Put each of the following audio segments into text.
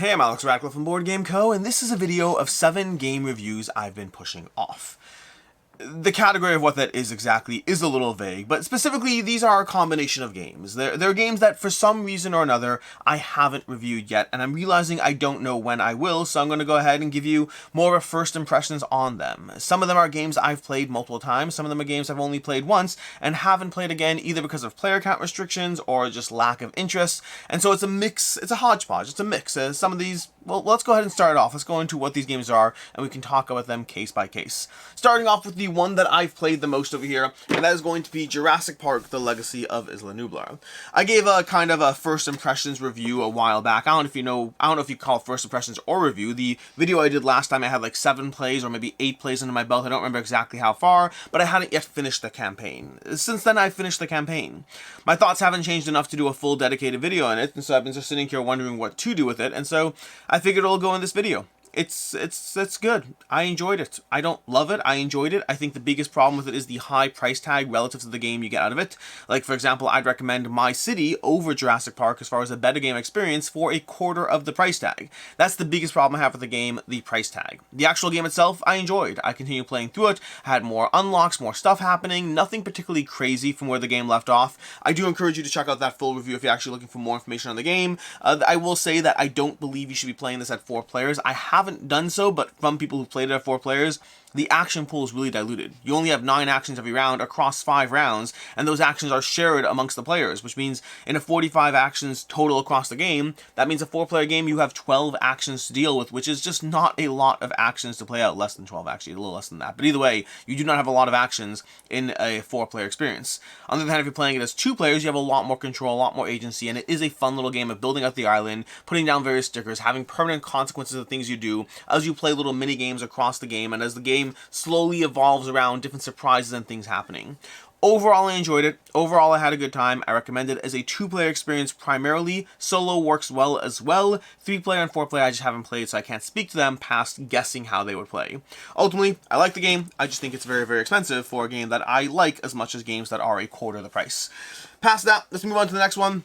Hey, I'm Alex Radcliffe from Board Game Co., and this is a video of 7 game reviews I've been pushing off. The category of what that is exactly is a little vague, but specifically, these are a combination of games. They're games that, for some reason or another, I haven't reviewed yet, and I'm realizing I don't know when I will, so I'm going to go ahead and give you more of first impressions on them. Some of them are games I've played multiple times, some of them are games I've only played once, and haven't played again either because of player count restrictions or just lack of interest, and so it's a mix, it's a hodgepodge, it's a mix. Some of these, well, let's go ahead and start it off. Let's go into what these games are, and we can talk about them case by case. Starting off with the one that I've played the most over here, and that is going to be Jurassic Park: The Legacy of Isla Nublar. I gave a kind of a first impressions review a while back. I don't know if you call it first impressions or review. The video I did last time, I had like 7 plays or maybe 8 plays under my belt. I don't remember exactly how far, but I hadn't yet finished the campaign. Since then, I've finished the campaign. My thoughts haven't changed enough to do a full dedicated video on it, and so I've been just sitting here wondering what to do with it, and so I figured it'll go in this video. It's good. I enjoyed it. I don't love it. I enjoyed it. I think the biggest problem with it is the high price tag relative to the game you get out of it. Like, for example, I'd recommend My City over Jurassic Park as far as a better game experience for a quarter of the price tag. That's the biggest problem I have with the game, the price tag. The actual game itself, I enjoyed. I continued playing through it. I had more unlocks, more stuff happening, nothing particularly crazy from where the game left off. I do encourage you to check out that full review if you're actually looking for more information on the game. I will say that I don't believe you should be playing this at 4 players. I haven't done so, but from people who played it at 4 players, the action pool is really diluted. You only have 9 actions every round across 5 rounds, and those actions are shared amongst the players, which means in a 45 actions total across the game, that means a 4-player game you have 12 actions to deal with, which is just not a lot of actions to play out. Less than 12, actually, a little less than that. But either way, you do not have a lot of actions in a 4-player experience. On the other hand, if you're playing it as 2 players, you have a lot more control, a lot more agency, and it is a fun little game of building out the island, putting down various stickers, having permanent consequences of things you do as you play little mini games across the game, and as the game slowly evolves around different surprises and things happening. Overall, I enjoyed it. Overall, I had a good time. I recommend it as a 2-player experience primarily. Solo works well as well. 3-player and 4-player I just haven't played, so I can't speak to them past guessing how they would play. Ultimately, I like the game. I just think it's very, very expensive for a game that I like as much as games that are a quarter the price. Past that, let's move on to the next one.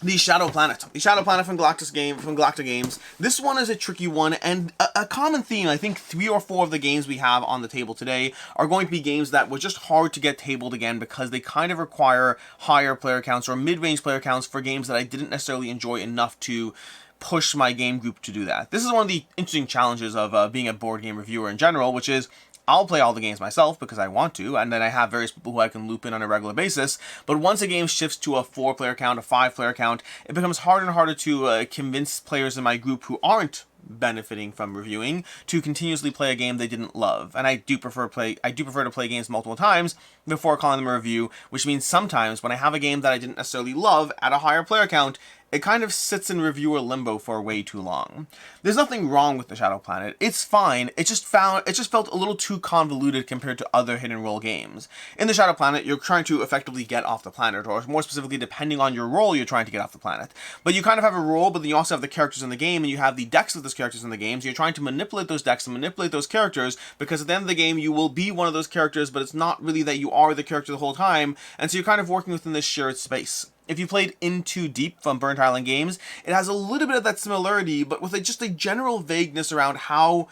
The Shadow Planet. The Shadow Planet from Galacta Games. This one is a tricky one, and a common theme. I think 3 or 4 of the games we have on the table today are going to be games that were just hard to get tabled again because they kind of require higher player counts or mid-range player counts for games that I didn't necessarily enjoy enough to push my game group to do that. This is one of the interesting challenges of being a board game reviewer in general, which is I'll play all the games myself because I want to, and then I have various people who I can loop in on a regular basis, but once a game shifts to a 4-player count, a 5-player count, it becomes harder and harder to convince players in my group who aren't benefiting from reviewing to continuously play a game they didn't love. And I do prefer to play games multiple times before calling them a review, which means sometimes when I have a game that I didn't necessarily love at a higher player count, it kind of sits in reviewer limbo for way too long. There's nothing wrong with the Shadow Planet. It's fine. It just felt a little too convoluted compared to other hit and roll games. In the Shadow Planet, you're trying to effectively get off the planet, or more specifically, depending on your role, you're trying to get off the planet. But you kind of have a role, but then you also have the characters in the game, and you have the decks of those characters in the game, so you're trying to manipulate those decks and manipulate those characters, because at the end of the game, you will be one of those characters, but it's not really that you are the character the whole time, and so you're kind of working within this shared space. If you played In Too Deep from Burnt Island Games, it has a little bit of that similarity, but with just a general vagueness around how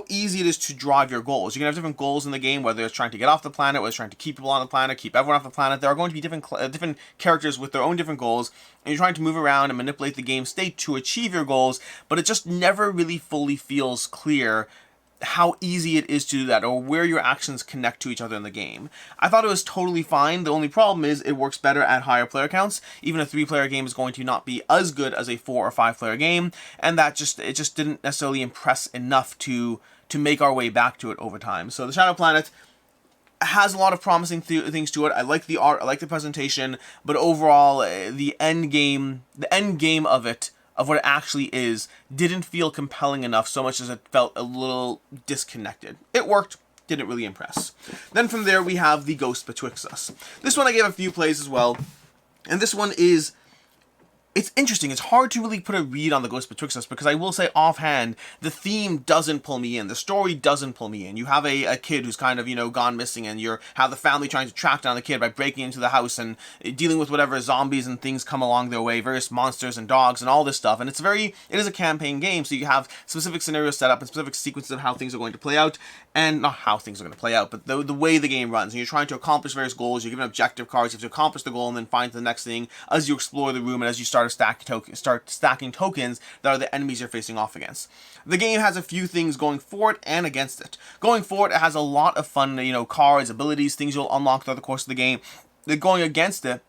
easy it is to drive your goals. You can have different goals in the game, whether it's trying to get off the planet, whether it's trying to keep people on the planet, keep everyone off the planet. There are going to be different characters with their own different goals, and you're trying to move around and manipulate the game state to achieve your goals, but it just never really fully feels clear how easy it is to do that, or where your actions connect to each other in the game. I thought it was totally fine. The only problem is it works better at higher player counts. Even a 3-player game is going to not be as good as a 4 or 5-player game, and it just didn't necessarily impress enough to make our way back to it over time. So the Shadow Planet has a lot of promising things to it. I like the art, I like the presentation, but overall, the end game of it, of what it actually is, didn't feel compelling enough so much as it felt a little disconnected. It worked, didn't really impress. Then from there we have the Ghosts Betwixt Us. This one I gave a few plays as well, and this one is it's interesting. It's hard to really put a read on the Ghosts Betwixt us, because I will say offhand, the theme doesn't pull me in. The story doesn't pull me in. You have a kid who's kind of, you know, gone missing, and you have the family trying to track down the kid by breaking into the house and dealing with whatever zombies and things come along their way, various monsters and dogs and all this stuff. And it is a campaign game, so you have specific scenarios set up and specific sequences of how things are going to play out, and not how things are going to play out, but the way the game runs. And you're trying to accomplish various goals. You're given objective cards. You have to accomplish the goal and then find the next thing as you explore the room and as you start stacking tokens that are the enemies you're facing off against. The game has a few things going for it and against it. Going for it, it has a lot of fun, you know, cards, abilities, things you'll unlock throughout the course of the game. Going against it,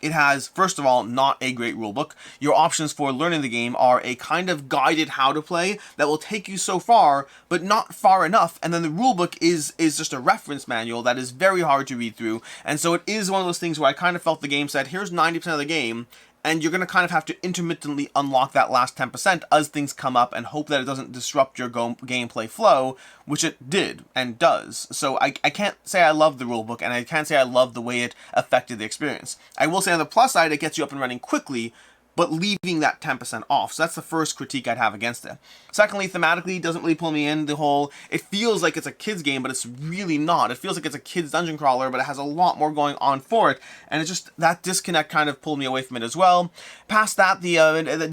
it has, first of all, not a great rulebook. Your options for learning the game are a kind of guided how to play that will take you so far, but not far enough. And then the rulebook is just a reference manual that is very hard to read through. And so it is one of those things where I kind of felt the game said, here's 90% of the game, and you're going to kind of have to intermittently unlock that last 10% as things come up and hope that it doesn't disrupt your gameplay flow, which it did and does. So I can't say I love the rulebook, and I can't say I love the way it affected the experience. I will say on the plus side, it gets you up and running quickly, but leaving that 10% off. So that's the first critique I'd have against it. Secondly, thematically, it doesn't really pull me in. It feels like it's a kid's game, but it's really not. It feels like it's a kid's dungeon crawler, but it has a lot more going on for it. And it's just, that disconnect kind of pulled me away from it as well. Past that, the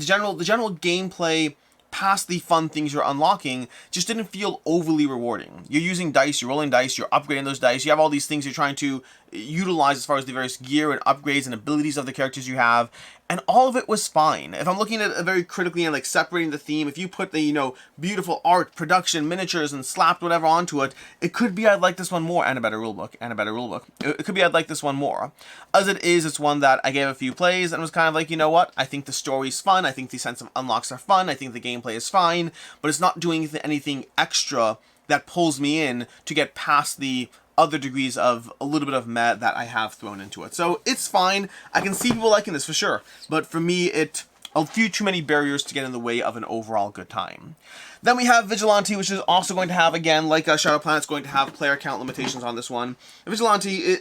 general gameplay, past the fun things you're unlocking, just didn't feel overly rewarding. You're using dice, you're rolling dice, you're upgrading those dice, you have all these things you're trying to utilize as far as the various gear and upgrades and abilities of the characters you have, and all of it was fine. If I'm looking at it very critically and like separating the theme, if you put the, you know, beautiful art, production, miniatures, and slapped whatever onto it, it could be I'd like this one more, and a better rulebook, It could be I'd like this one more. As it is, it's one that I gave a few plays and was kind of like, you know what, I think the story's fun, I think the sense of unlocks are fun, I think the gameplay is fine, but it's not doing anything extra that pulls me in to get past the other degrees of a little bit of meh that I have thrown into it. So it's fine. I can see people liking this for sure, but for me, a few too many barriers to get in the way of an overall good time. Then we have Vigilante, which is also going to have, again, like Shadow Planet's going to have player count limitations on this one. Vigilante,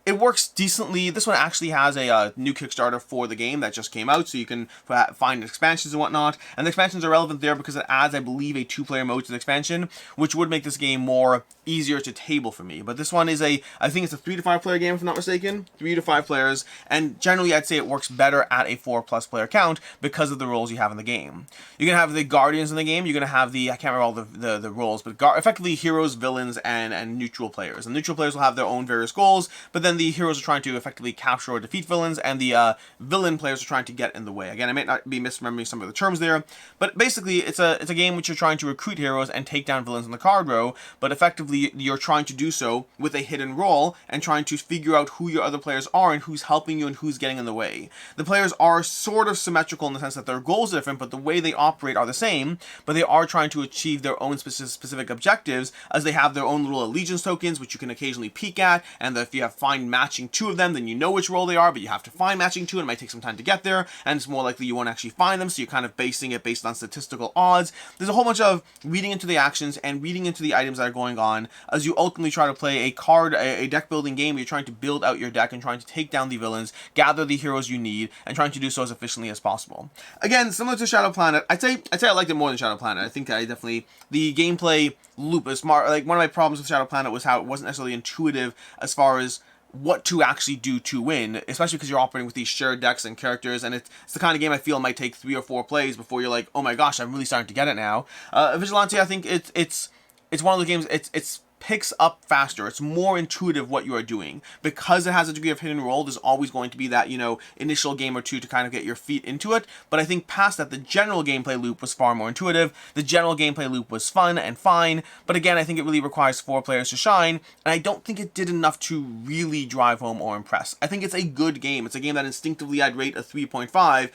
it works decently. This one actually has a new Kickstarter for the game that just came out, so you can find expansions and whatnot. And the expansions are relevant there because it adds, I believe, a 2-player mode to the expansion, which would make this game more easier to table for me. But this one is I think it's a 3 to 5 player game, if I'm not mistaken. 3 to 5 players, and generally I'd say it works better at a 4+ player count because of the roles you have in the game. You're going to have the Guardians in the game, you're going to have I can't remember all the roles, but effectively heroes, villains, and neutral players. And neutral players will have their own various goals, but then the heroes are trying to effectively capture or defeat villains, and the villain players are trying to get in the way. Again, I might not be misremembering some of the terms there, but basically it's a game which you're trying to recruit heroes and take down villains in the card row, but effectively you're trying to do so with a hidden role and trying to figure out who your other players are and who's helping you and who's getting in the way. The players are sort of symmetrical in the sense that their goals are different, but the way they operate are the same, but they are trying to achieve their own specific objectives, as they have their own little allegiance tokens, which you can occasionally peek at, and if you find matching 2 of them, then you know which role they are, but you have to find matching 2, and it might take some time to get there, and it's more likely you won't actually find them, so you're kind of basing it based on statistical odds. There's a whole bunch of reading into the actions and reading into the items that are going on as you ultimately try to play a deck building game where you're trying to build out your deck and trying to take down the villains, gather the heroes you need, and trying to do so as efficiently as possible. Again, similar to Shadow Planet, I'd say I liked it more than Shadow Planet. I think the gameplay loop is smart. Like, one of my problems with Shadow Planet was how it wasn't necessarily intuitive as far as what to actually do to win, especially because you're operating with these shared decks and characters, and it's the kind of game I feel might take 3 or 4 plays before you're like, oh my gosh, I'm really starting to get it now. Vigilante, I think it's one of the games, it's picks up faster. It's more intuitive what you are doing. Because it has a degree of hidden role, there's always going to be that, you know, initial game or two to kind of get your feet into it. But I think past that, the general gameplay loop was far more intuitive. The general gameplay loop was fun and fine. But again, I think it really requires 4 players to shine. And I don't think it did enough to really drive home or impress. I think it's a good game. It's a game that instinctively I'd rate a 3.5.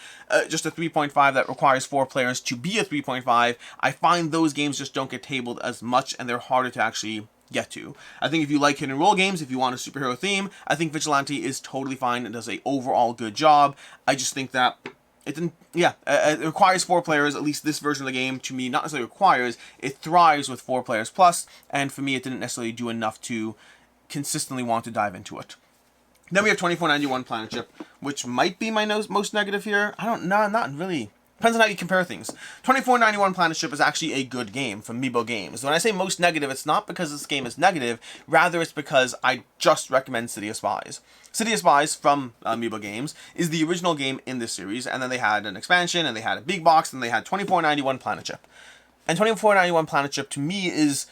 Just a 3.5 that requires 4 players to be a 3.5. I find those games just don't get tabled as much, and they're harder to actually get to. I think if you like hidden role games, if you want a superhero theme, I think Vigilante is totally fine and does a overall good job. I just think that it didn't, it requires 4 players, at least this version of the game, to me, not necessarily requires, it thrives with 4 players plus, and for me it didn't necessarily do enough to consistently want to dive into it. Then we have 2491 Planetship, which might be my most negative here. I don't know, not really. Depends on how you compare things. 2491 Planetship is actually a good game from Meebo Games. When I say most negative, it's not because this game is negative, rather it's because I just recommend City of Spies. City of Spies from Meebo Games is the original game in this series, and then they had an expansion, and they had a big box, and they had 2491 Planetship. And 2491 Planetship to me is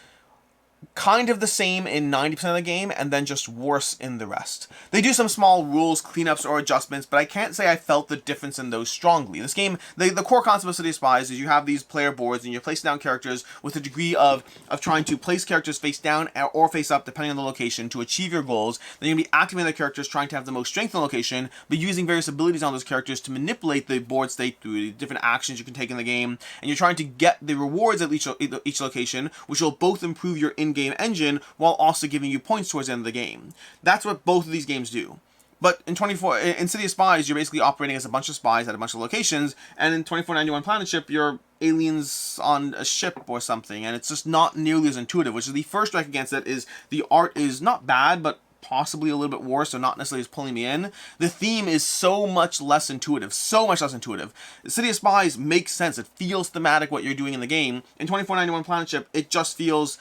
kind of the same in 90% of the game, and then just worse in the rest. They do some small rules, cleanups, or adjustments, but I can't say I felt the difference in those strongly. This game, the core concept of City of Spies is you have these player boards, and you're placing down characters with a degree of trying to place characters face down or face up, depending on the location, to achieve your goals. Then you're going to be activating the characters, trying to have the most strength in the location, but using various abilities on those characters to manipulate the board state through the different actions you can take in the game, and you're trying to get the rewards at each location, which will both improve your in-game engine while also giving you points towards the end of the game. That's what both of these games do. But in City of Spies, you're basically operating as a bunch of spies at a bunch of locations, and in 2491 Planetship, you're aliens on a ship or something, and it's just not nearly as intuitive, which is the first strike against it. Is the art is not bad, but possibly a little bit worse, so not necessarily as pulling me in. The theme is so much less intuitive, so much less intuitive. City of Spies makes sense. It feels thematic what you're doing in the game. In 2491 Planetship, it just feels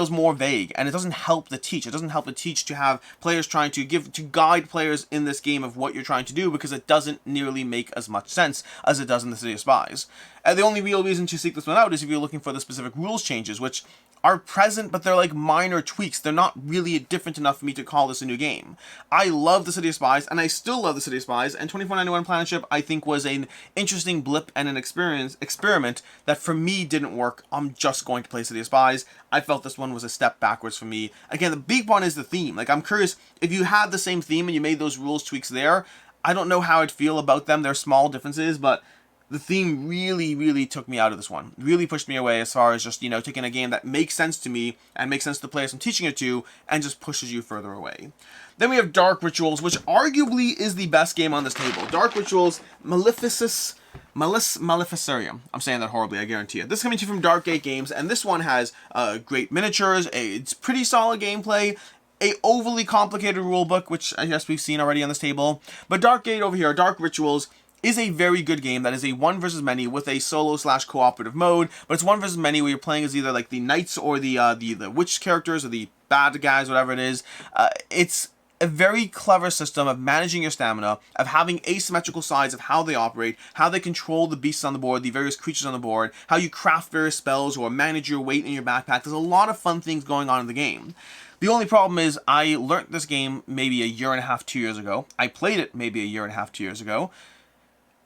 more vague, and it doesn't help the teach. It doesn't help the teach to have players trying to guide players in this game of what you're trying to do, because it doesn't nearly make as much sense as it does in the City of Spies. And the only real reason to seek this one out is if you're looking for the specific rules changes, which are present, but they're like minor tweaks. They're not really different enough for me to call this a new game. I love the City of Spies, and I still love the City of Spies, and 2491 Planetship I think was an interesting blip and an experiment that for me didn't work. I'm just going to play City of Spies. I felt this one was a step backwards for me. Again, the big one is the theme. Like, I'm curious, if you had the same theme and you made those rules tweaks there, I don't know how I'd feel about them. They're small differences, but the theme really, really took me out of this one. Really pushed me away as far as just, taking a game that makes sense to me and makes sense to the players I'm teaching it to, and just pushes you further away. Then we have Dark Rituals, which arguably is the best game on this table. Dark Rituals, Maleficarium. I'm saying that horribly, I guarantee it. This is coming to you from Dark Gate Games, and this one has great miniatures, it's pretty solid gameplay, a overly complicated rulebook, which I guess we've seen already on this table. But Dark Gate over here, Dark Rituals, is a very good game that is a one versus many with a solo/cooperative mode, but it's one versus many where you're playing as either like the knights or the witch characters or the bad guys, whatever it is. It's a very clever system of managing your stamina, of having asymmetrical sides of how they operate, how they control the beasts on the board, the various creatures on the board, how you craft various spells or manage your weight in your backpack. There's a lot of fun things going on in the game. The only problem is I learned this game maybe a year and a half, 2 years ago. I played it maybe a year and a half, 2 years ago.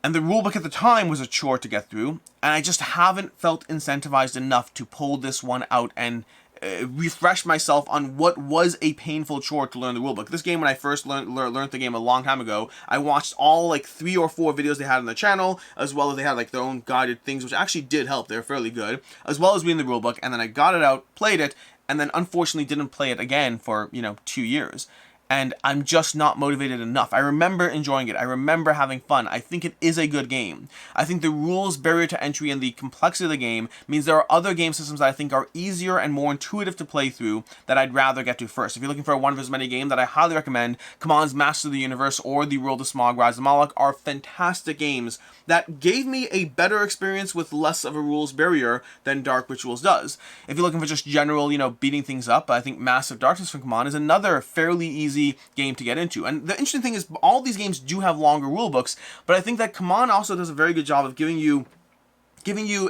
And the rulebook at the time was a chore to get through, and I just haven't felt incentivized enough to pull this one out and refresh myself on what was a painful chore to learn the rulebook. This game, when I first learned the game a long time ago, I watched all like 3 or 4 videos they had on the channel, as well as they had like their own guided things, which actually did help. They were fairly good, as well as reading the rulebook, and then I got it out, played it, and then unfortunately didn't play it again for, 2 years. And I'm just not motivated enough. I remember enjoying it. I remember having fun. I think it is a good game. I think the rules barrier to entry and the complexity of the game means there are other game systems that I think are easier and more intuitive to play through that I'd rather get to first. If you're looking for a one versus many game that I highly recommend, Kaman's Master of the Universe or The World of Smog Rise of Moloch are fantastic games that gave me a better experience with less of a rules barrier than Dark Rituals does. If you're looking for just general, beating things up, I think Massive Darkness from Kaman is another fairly easy game to get into. And the interesting thing is all these games do have longer rule books, but I think that Kaman also does a very good job of giving you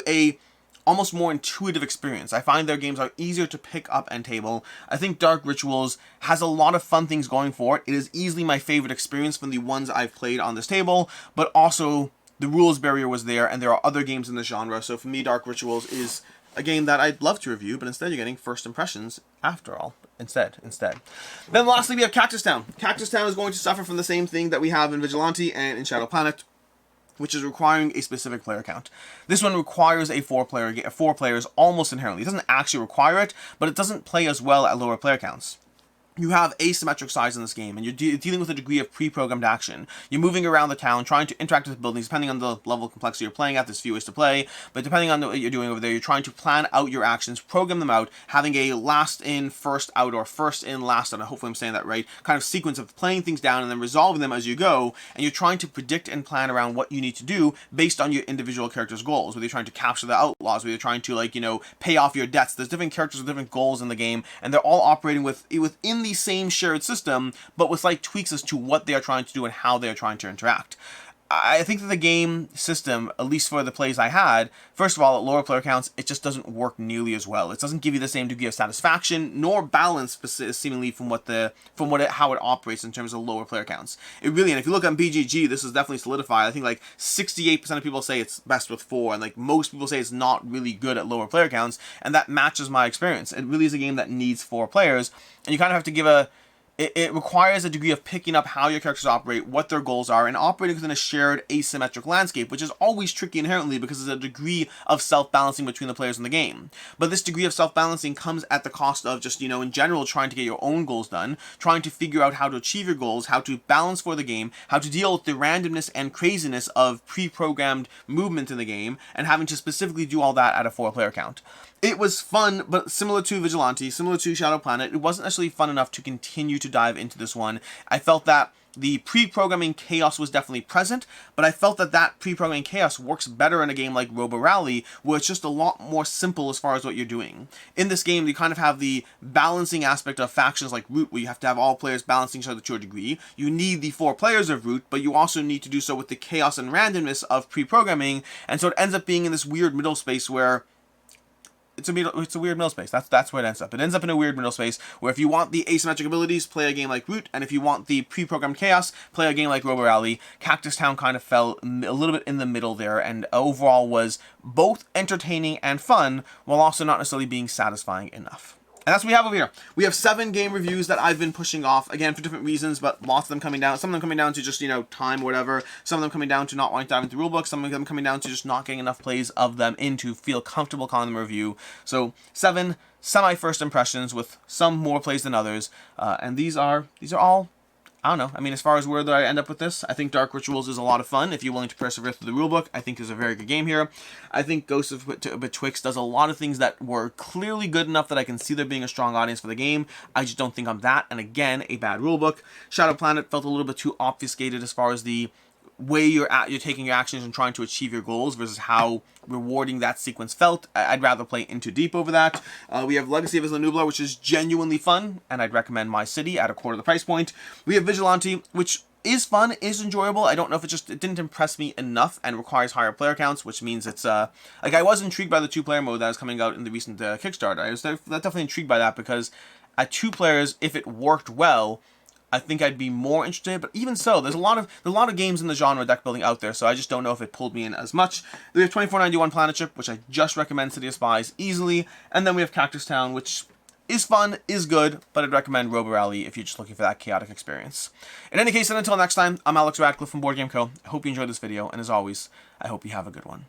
a almost more intuitive experience. I find their games are easier to pick up and table. I think Dark Rituals has a lot of fun things going for it. It is easily my favorite experience from the ones I've played on this table, but also the rules barrier was there, and there are other games in the genre. So for me, Dark Rituals is a game that I'd love to review, but instead you're getting first impressions after all. Instead. Then lastly, we have Cactus Town. Cactus Town is going to suffer from the same thing that we have in Vigilante and in Shadow Planet, which is requiring a specific player count. This one requires a 4 players almost inherently. It doesn't actually require it, but it doesn't play as well at lower player counts. you have asymmetric sides in this game, and you're dealing with a degree of pre-programmed action. You're moving around the town, trying to interact with buildings, depending on the level of complexity you're playing at. There's few ways to play, but depending on what you're doing over there, you're trying to plan out your actions, program them out, having a last in, first out, or first in, last out, hopefully I'm saying that right, kind of sequence of playing things down and then resolving them as you go, and you're trying to predict and plan around what you need to do based on your individual character's goals, whether you're trying to capture the outlaws, whether you're trying to, like, you know, pay off your debts. There's different characters with different goals in the game, and they're all operating within the same shared system, but with slight tweaks as to what they are trying to do and how they are trying to interact. I think that the game system, at least for the plays I had, first of all, at lower player counts, it just doesn't work nearly as well. It doesn't give you the same degree of satisfaction nor balance, seemingly from how it operates in terms of lower player counts. It really, and if you look on BGG, this is definitely solidified. I think like 68% of people say it's best with 4, and like most people say it's not really good at lower player counts, and that matches my experience. It really is a game that needs 4 players, and you kind of have to give it requires a degree of picking up how your characters operate, what their goals are, and operating within a shared asymmetric landscape, which is always tricky inherently because there's a degree of self-balancing between the players in the game. But this degree of self-balancing comes at the cost of just, you know, in general, trying to get your own goals done, trying to figure out how to achieve your goals, how to balance for the game, how to deal with the randomness and craziness of pre-programmed movement in the game, and having to specifically do all that at a 4-player count. It was fun, but similar to Vigilante, similar to Shadow Planet, it wasn't necessarily fun enough to continue to dive into this one. I felt that the pre-programming chaos was definitely present, but I felt that that pre-programming chaos works better in a game like Robo Rally, where it's just a lot more simple as far as what you're doing. In this game, you kind of have the balancing aspect of factions like Root, where you have to have all players balancing each other to a degree. You need the 4 players of Root, but you also need to do so with the chaos and randomness of pre-programming, and so it ends up being in this weird middle space where it's a weird middle space. That's where it ends up. It ends up in a weird middle space where if you want the asymmetric abilities, play a game like Root, and if you want the pre-programmed chaos, play a game like Robo Rally. Cactus Town kind of fell a little bit in the middle there, and overall was both entertaining and fun, while also not necessarily being satisfying enough. And that's what we have over here. We have 7 game reviews that I've been pushing off, again, for different reasons, but lots of them coming down. Some of them coming down to just, you know, time or whatever. Some of them coming down to not wanting to dive into the rulebook. Some of them coming down to just not getting enough plays of them in to feel comfortable calling them a review. So 7 semi-first impressions with some more plays than others. And these are all, I don't know. I mean, as far as where I end up with this, I think Dark Rituals is a lot of fun. If you're willing to persevere through the rulebook, I think is a very good game here. I think Ghosts Betwixt does a lot of things that were clearly good enough that I can see there being a strong audience for the game. I just don't think I'm that. And again, a bad rulebook. Shadow Planet felt a little bit too obfuscated as far as the way you're taking your actions and trying to achieve your goals versus how rewarding that sequence felt. I'd rather play Into Deep over that. We have Legacy of Isla Nublar, which is genuinely fun, and I'd recommend My City at a quarter of the price point. We have Vigilante, which is fun, is enjoyable. I don't know if it didn't impress me enough and requires higher player counts, which means it's like I was intrigued by the 2-player mode that was coming out in the recent Kickstarter. I was definitely intrigued by that because at 2 players, if it worked well, I think I'd be more interested, but even so, there's a lot of games in the genre deck building out there, so I just don't know if it pulled me in as much. We have 2491 Planetship, which I just recommend City of Spies easily, and then we have Cactus Town, which is fun, is good, but I'd recommend Robo Rally if you're just looking for that chaotic experience. In any case, and until next time, I'm Alex Radcliffe from Board Game Co. I hope you enjoyed this video, and as always, I hope you have a good one.